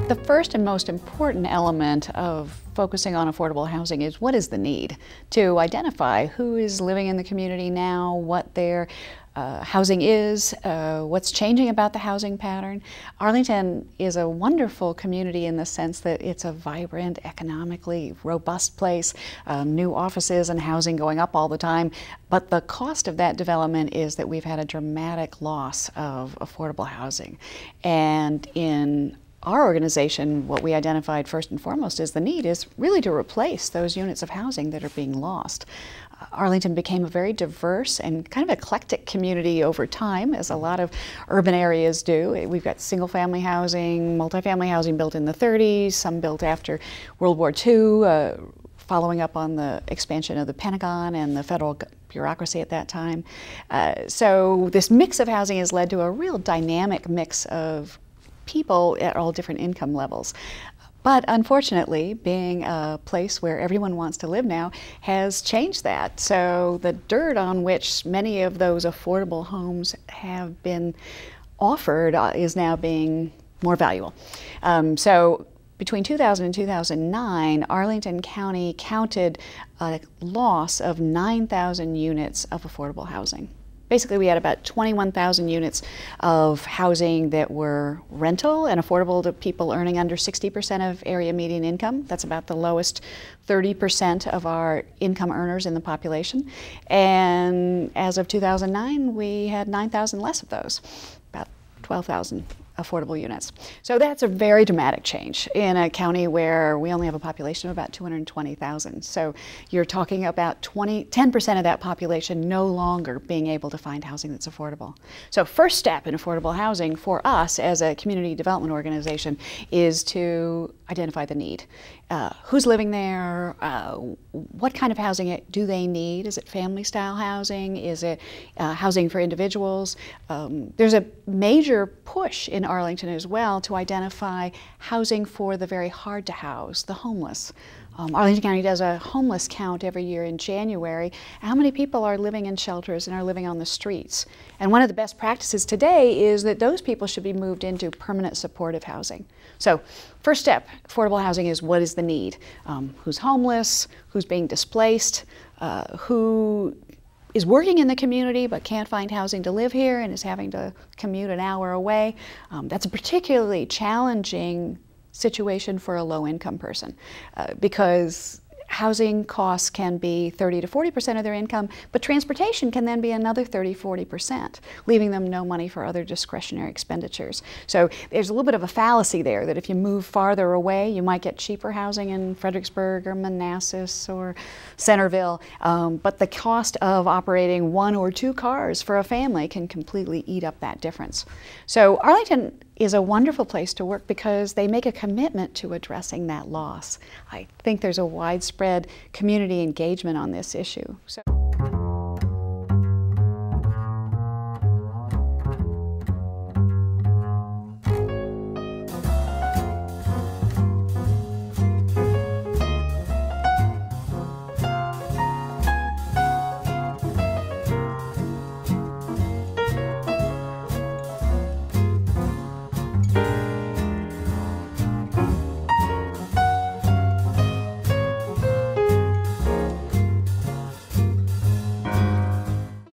The first and most important element of focusing on affordable housing is what is the need, to identify who is living in the community now, what their housing is, what's changing about the housing pattern. Arlington is a wonderful community in the sense that it's a vibrant, economically robust place, new offices and housing going up all the time, but the cost of that development is that we've had a dramatic loss of affordable housing. And in our organization, what we identified first and foremost as the need is really to replace those units of housing that are being lost. Arlington became a very diverse and kind of eclectic community over time, as a lot of urban areas do. We've got single-family housing, multifamily housing built in the 30s, some built after World War II, following up on the expansion of the Pentagon and the federal bureaucracy at that time. So this mix of housing has led to a real dynamic mix of people at all different income levels. But unfortunately, being a place where everyone wants to live now has changed that. So the dirt on which many of those affordable homes have been offered is now being more valuable. So between 2000 and 2009, Arlington County counted a loss of 9,000 units of affordable housing. Basically, we had about 21,000 units of housing that were rental and affordable to people earning under 60% of area median income. That's about the lowest 30% of our income earners in the population. And as of 2009, we had 9,000 less of those, about 12,000 affordable units. So that's a very dramatic change in a county where we only have a population of about 220,000. So you're talking about 10% of that population no longer being able to find housing that's affordable. So first step in affordable housing for us as a community development organization is to identify the need. Who's living there? What kind of housing do they need? Is it family style housing? Is it housing for individuals? There's a major push in Arlington as well to identify housing for the very hard to house, the homeless. Arlington County does a homeless count every year in January. How many people are living in shelters and are living on the streets? And one of the best practices today is that those people should be moved into permanent supportive housing. So first step, affordable housing is what is the need? Who's homeless? Who's being displaced? Who is working in the community but can't find housing to live here and is having to commute an hour away? That's a particularly challenging situation for a low-income person because housing costs can be 30 to 40% of their income, but transportation can then be another 30–40%, leaving them no money for other discretionary expenditures. So there's a little bit of a fallacy there that if you move farther away, you might get cheaper housing in Fredericksburg or Manassas or Centerville, but the cost of operating 1 or 2 cars for a family can completely eat up that difference. So Arlington is a wonderful place to work because they make a commitment to addressing that loss. I think there's a widespread community engagement on this issue. So